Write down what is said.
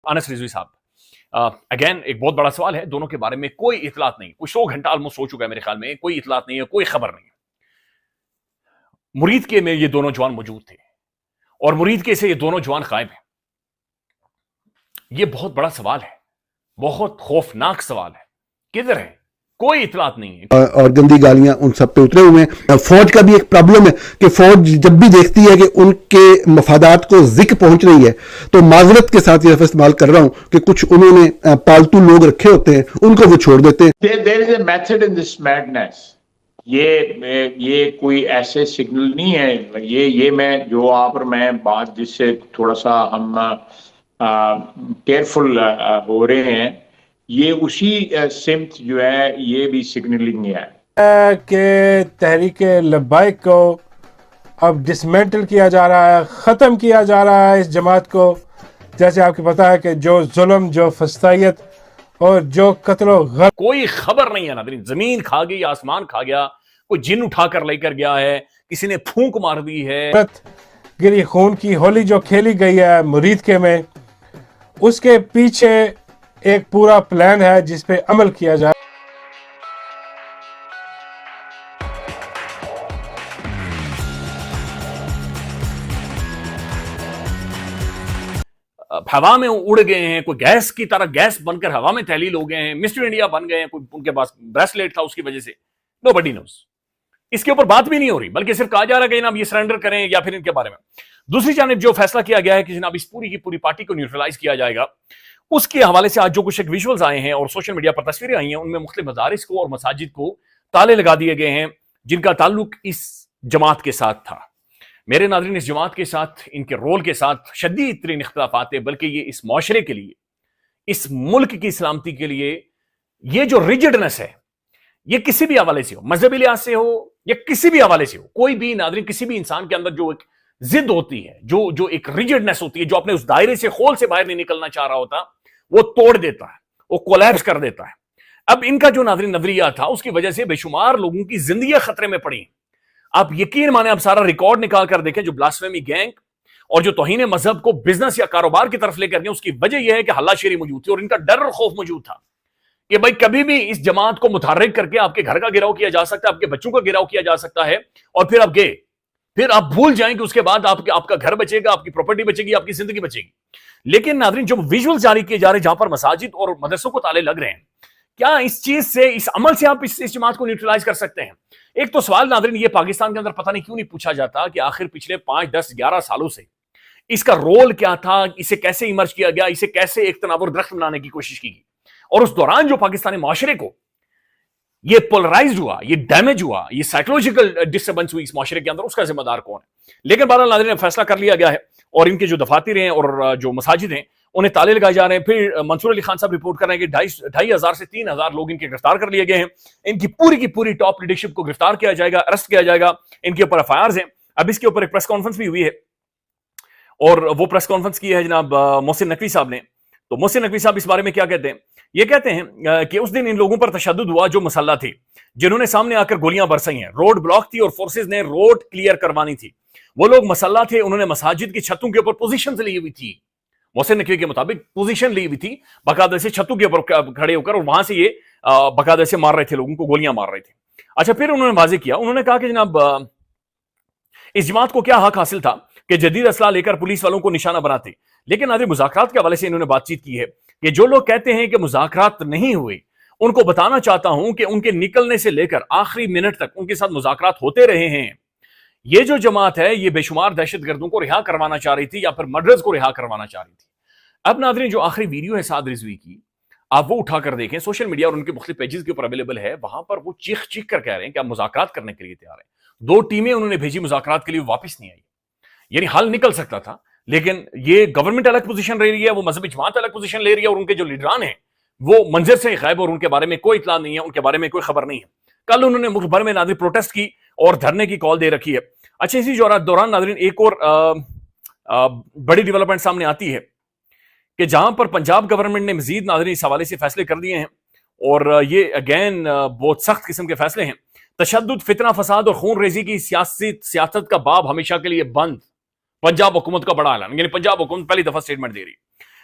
انس رضوی صاحب، اگین ایک بہت بڑا سوال ہے، دونوں کے بارے میں کوئی اطلاعات نہیں، کچھ 100 گھنٹہ آلموسٹ ہو چکا ہے میرے خیال میں، کوئی اطلاعات نہیں ہے، کوئی خبر نہیں ہے۔ مرید کے میں یہ دونوں جوان موجود تھے اور مرید کے سے یہ دونوں جوان غائب ہیں۔ یہ بہت بڑا سوال ہے، بہت خوفناک سوال ہے، کدھر ہے؟ کوئی اطلاعات نہیں ہے، اور گندی گالیاں ان سب پہ اترے ہوئے ہیں۔ فوج کا بھی ایک پرابلم ہے کہ فوج جب بھی دیکھتی ہے کہ ان کے مفادات کو زک پہنچ رہی ہے تو معذرت کے ساتھ یہ لفظ استعمال کر رہا ہوں کہ کچھ انہوں نے پالتو لوگ رکھے ہوتے ہیں، ان کو وہ چھوڑ دیتے ہیں۔ There is a method in this madness. یہ کوئی ایسے سگنل نہیں ہے، یہ میں جو آپ اور میں بات جس سے تھوڑا سا ہم کیئرفل ہو رہے ہیں، یہ اسی سمت جو ہے یہ بھی سگنلنگ ہے کہ تحریک لبیک کو اب ڈسمینٹل کیا جا رہا ہے، ختم کیا جا رہا ہے اس جماعت کو۔ جیسے آپ کو پتا ہے کہ جو ظلم، جو فسطائیت اور جو قتل و غرق، کوئی خبر نہیں ہے ناظرین، زمین کھا گئی، آسمان کھا گیا، کوئی جن اٹھا کر لے کر گیا ہے، کسی نے پھونک مار دی ہے۔ گری خون کی ہولی جو کھیلی گئی ہے مرید کے میں، اس کے پیچھے ایک پورا پلان ہے جس پہ عمل کیا جائے۔ ہوا میں اڑ گئے ہیں، کوئی گیس کی طرح گیس بن کر ہوا میں تحلیل ہو گئے ہیں، مسٹر انڈیا بن گئے ہیں، کوئی ان کے پاس بریسلیٹ تھا اس کی وجہ سے، نو بڈی نوز۔ اس کے اوپر بات بھی نہیں ہو رہی، بلکہ صرف کہا جا رہا ہے کہ جناب یہ سرنڈر کریں یا پھر ان کے بارے میں۔ دوسری جانب جو فیصلہ کیا گیا ہے کہ جناب اس پوری کی پوری پارٹی کو نیوٹرلائز کیا جائے گا، اس کے حوالے سے آج جو کچھ ایک ویژولز آئے ہیں اور سوشل میڈیا پر تصویریں آئی ہیں، ان میں مختلف مدارس کو اور مساجد کو تالے لگا دیے گئے ہیں جن کا تعلق اس جماعت کے ساتھ تھا۔ میرے ناظرین، اس جماعت کے ساتھ، ان کے رول کے ساتھ شدید ترین اختلافات ہیں، بلکہ یہ اس معاشرے کے لیے، اس ملک کی سلامتی کے لیے یہ جو ریجڈنس ہے، یہ کسی بھی حوالے سے ہو، مذہبی لحاظ سے ہو یا کسی بھی حوالے سے ہو، کوئی بھی ناظرین، کسی بھی انسان کے اندر جو ایک ضد ہوتی ہے، جو ایک ریجڈنس ہوتی ہے، جو اپنے اس دائرے سے خول سے باہر نہیں نکلنا چاہ رہا ہوتا، وہ توڑ دیتا ہے، وہ کولیپس کر دیتا ہے۔ اب ان کا جو ناظرین نظریہ تھا، اس کی وجہ سے بے شمار لوگوں کی زندگیاں خطرے میں پڑی۔ آپ یقین مانیں، آپ سارا ریکارڈ نکال کر دیکھیں، جو بلاسفیمی گینگ اور جو توہین مذہب کو بزنس یا کاروبار کی طرف لے کر گئے، اس کی وجہ یہ ہے کہ ہلہ شیری موجود تھی اور ان کا ڈر اور خوف موجود تھا کہ بھائی کبھی بھی اس جماعت کو متحرک کر کے آپ کے گھر کا گراؤ کیا جا سکتا ہے، آپ کے بچوں کا گراؤ کیا جا سکتا ہے، اور پھر آپ گئے، پھر آپ بھول جائیں کہ اس کے بعد آپ کا گھر بچے گا، آپ کی پراپرٹی بچے گی، آپ کی زندگی بچے گی۔ لیکن ناظرین، جو ویژول جاری کیے جا رہے ہیں جہاں پر مساجد اور مدرسوں کو تالے لگ رہے ہیں، کیا اس چیز سے، اس عمل سے آپ اس جماعت کو نیوٹرلائز کر سکتے ہیں؟ ایک تو سوال ناظرین یہ پاکستان کے اندر پتہ نہیں کیوں نہیں پوچھا جاتا کہ آخر پچھلے 5، 10، 11 سالوں سے اس کا رول کیا تھا، اسے کیسے ایمرج کیا گیا، اسے کیسے ایک تناور درخت بنانے کی کوشش کی گئی، اور اس دوران جو پاکستانی معاشرے کو یہ پولرائزڈ ہوا، یہ ڈیمیج ہوا، یہ سائیکولوجیکل ڈسٹربنس ہوئی اس معاشرے کے اندر، اس کا ذمہ دار کون ہے؟ لیکن بہرحال ناظرین فیصلہ کر لیا گیا ہے اور ان کے جو دفاتر ہیں اور جو مساجد ہیں انہیں تالے لگائے جا رہے ہیں۔ پھر منصور علی خان صاحب رپورٹ کر رہے ہیں کہ 2,500 سے 3,000 لوگ ان کے گرفتار کر لیے گئے ہیں، ان کی پوری ٹاپ لیڈرشپ کو گرفتار کیا جائے گا، ارسٹ کیا جائے گا، ان کے اوپر ایف آئی آرز ہیں۔ اب اس کے اوپر ایک پریس کانفرنس بھی ہوئی ہے اور وہ پریس کانفرنس کی ہے جناب محسن نقوی صاحب نے۔ تو محسن نقوی صاحب اس بارے میں کیا کہتے ہیں؟ یہ کہتے ہیں کہ اس دن ان لوگوں پر تشدد ہوا جو مسلح تھے، جنہوں نے سامنے آ کر گولیاں برسائی ہیں، روڈ بلاک تھی اور فورسز نے روڈ کلیئر کروانی تھی، وہ لوگ مسلح تھے، انہوں نے مساجد کی چھتوں کے اوپر پوزیشنز لی ہوئی تھی، محسن نقوی کے مطابق پوزیشن لی ہوئی تھی، باقاعدہ سے چھتوں کے اوپر کھڑے ہو کر، اور وہاں سے یہ باقاعدہ سے مار رہے تھے، لوگوں کو گولیاں مار رہے تھے۔ اچھا، پھر انہوں نے واضح کیا، انہوں نے کہا کہ جناب اس جماعت کو کیا حق حاصل تھا کہ جدید اسلحہ لے کر پولیس والوں کو نشانہ بناتے، لیکن ناظرین مذاکرات کے حوالے سے انہوں نے بات چیت کی ہے کہ جو لوگ کہتے ہیں کہ مذاکرات نہیں ہوئے، ان کو بتانا چاہتا ہوں کہ ان کے نکلنے سے لے کر آخری منٹ تک ان کے ساتھ مذاکرات ہوتے رہے ہیں۔ یہ جو جماعت ہے یہ بے شمار دہشت گردوں کو رہا کروانا چاہ رہی تھی یا پھر مرڈرز کو رہا کروانا چاہ رہی تھی۔ اب ناظرین جو آخری ویڈیو ہے سعد رضوی کی، آپ وہ اٹھا کر دیکھیں، سوشل میڈیا اور ان کے مختلف پیجز کے اوپر اویلیبل ہے، وہاں پر وہ چیخ کر کہہ رہے ہیں کہ آپ مذاکرات کرنے کے لیے تیار ہیں۔ 2 ٹیمیں انہوں نے بھیجی مذاکرات کے لیے، واپس نہیں آئی، یعنی حل نکل سکتا تھا، لیکن یہ گورنمنٹ الگ پوزیشن لے رہی ہے، وہ مذہبی جماعت الگ پوزیشن لے رہی ہے، اور ان کے جو لیڈران ہیں وہ منظر سے غائب اور ان کے بارے میں کوئی اطلاع نہیں ہے، ان کے بارے میں کوئی خبر نہیں ہے۔ کل انہوں نے ملک بھر میں ناظرین پروٹیسٹ کی اور دھرنے کی کال دے رکھی ہے۔ اچھا، اسی دوران ناظرین ایک اور بڑی ڈیولپمنٹ سامنے آتی ہے کہ جہاں پر پنجاب گورنمنٹ نے مزید ناظرین اس حوالے سے فیصلے کر دیے ہیں، اور یہ اگین بہت سخت قسم کے فیصلے ہیں۔ تشدد، فتنہ فساد اور خون ریزی کی سیاست کا باب ہمیشہ کے لیے بند، پنجاب حکومت کا بڑا اعلان، یعنی پنجاب حکومت پہلی دفعہ سٹیٹمنٹ دے رہی ہے۔